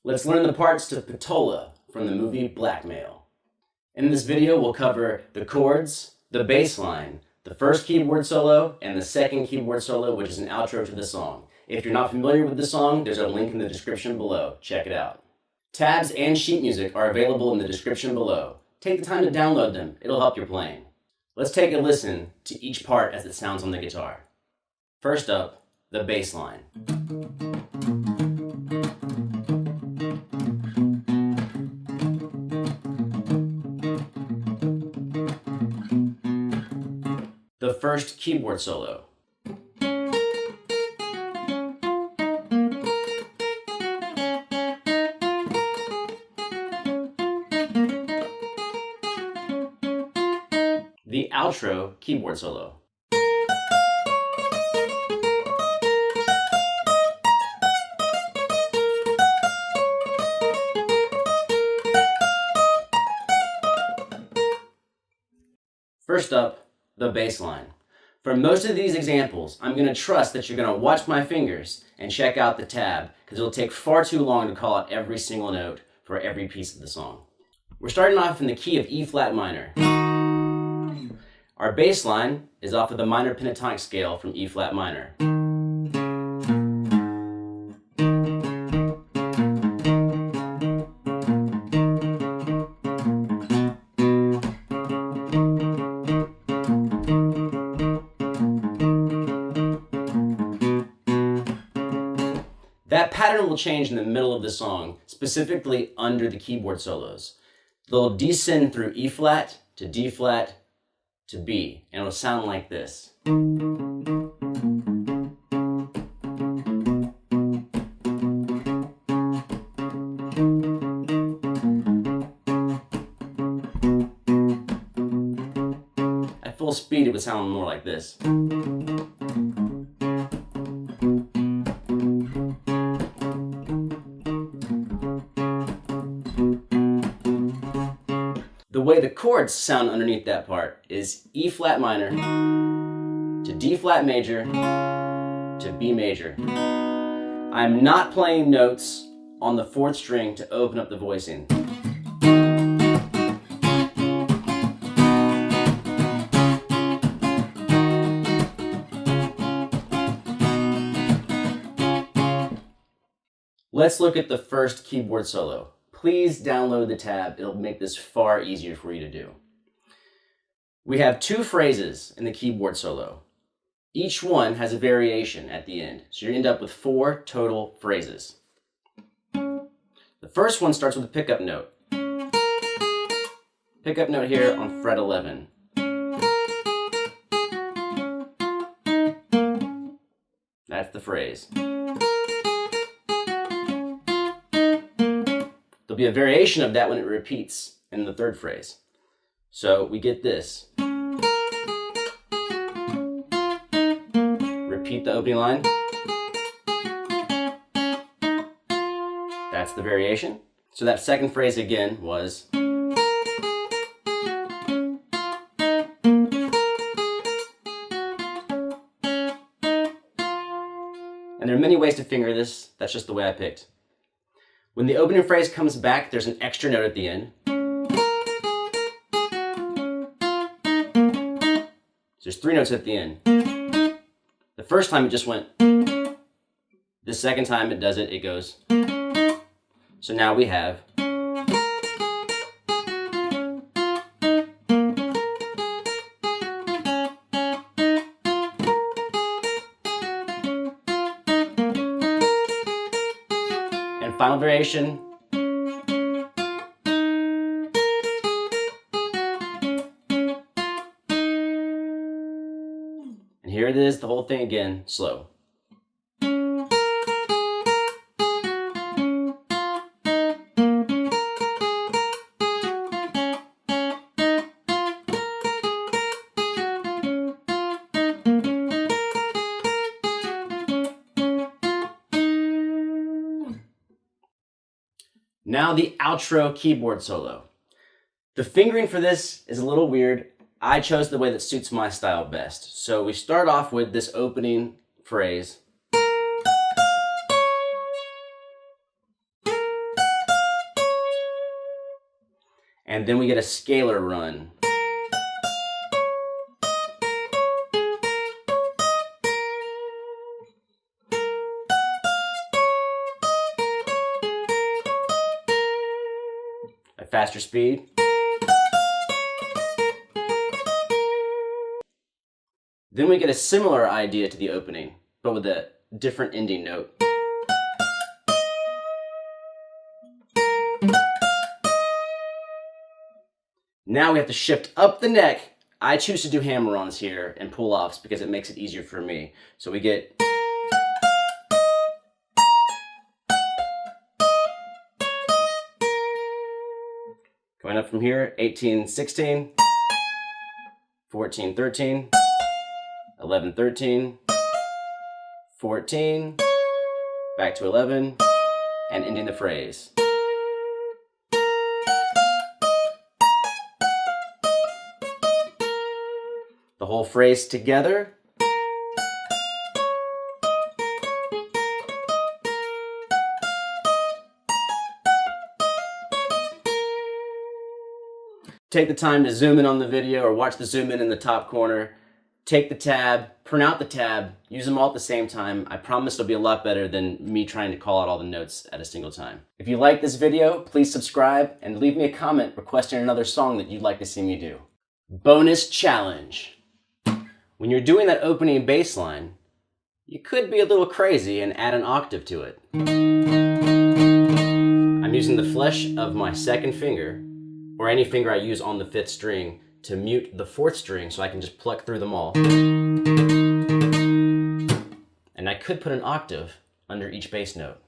Let's learn the parts to Patola from the movie Blackmail. In this video, we'll cover the chords, the bass line, the first keyboard solo, and the second keyboard solo, which is an outro to the song. If you're not familiar with the song, there's a link in the description below. Check it out. Tabs and sheet music are available in the description below. Take the time to download them. It'll help your playing. Let's take a listen to each part as it sounds on the guitar. First up, the bass line. The first keyboard solo. The outro keyboard solo. First up, the bass line. For most of these examples, I'm going to trust that you're going to watch my fingers and check out the tab, because it'll take far too long to call out every single note for every piece of the song. We're starting off in the key of E flat minor. Our bass line is off of the minor pentatonic scale from E flat minor. That pattern will change in the middle of the song, specifically under the keyboard solos. They'll descend through E flat to D flat to B, and it'll sound like this. At full speed, it would sound more like this. The way the chords sound underneath that part is E flat minor to D flat major to B major. I'm not playing notes on the fourth string to open up the voicing. Let's look at the first keyboard solo. Please download the tab. It'll make this far easier for you to do. We have two phrases in the keyboard solo. Each one has a variation at the end, so you end up with 4 total phrases. The first one starts with a pickup note. Pickup note here on fret 11. That's the phrase. There'll be a variation of that when it repeats in the third phrase. So we get this. Repeat the opening line. That's the variation. So that second phrase again was. And there are many ways to finger this. That's just the way I picked. When the opening phrase comes back, there's an extra note at the end. So there's 3 notes at the end. The first time it just went. The second time it does it, it goes. So now we have. And final variation. And here it is, the whole thing again, slow. Now the outro keyboard solo. The fingering for this is a little weird. I chose the way that suits my style best. So we start off with this opening phrase. And then we get a scalar run. At faster speed. Then we get a similar idea to the opening, but with a different ending note. Now we have to shift up the neck. I choose to do hammer-ons here and pull-offs because it makes it easier for me. So we get... Going up from here, 18, 16, 14, 13, 11, 13, 14, back to 11, and ending the phrase. The whole phrase together. Take the time to zoom in on the video or watch the zoom in the top corner. Take the tab, print out the tab, use them all at the same time. I promise it'll be a lot better than me trying to call out all the notes at a single time. If you like this video, please subscribe and leave me a comment requesting another song that you'd like to see me do. Bonus challenge. When you're doing that opening bass line, you could be a little crazy and add an octave to it. I'm using the flesh of my second finger, or any finger I use on the 5th string, to mute the 4th string so I can just pluck through them all. And I could put an octave under each bass note.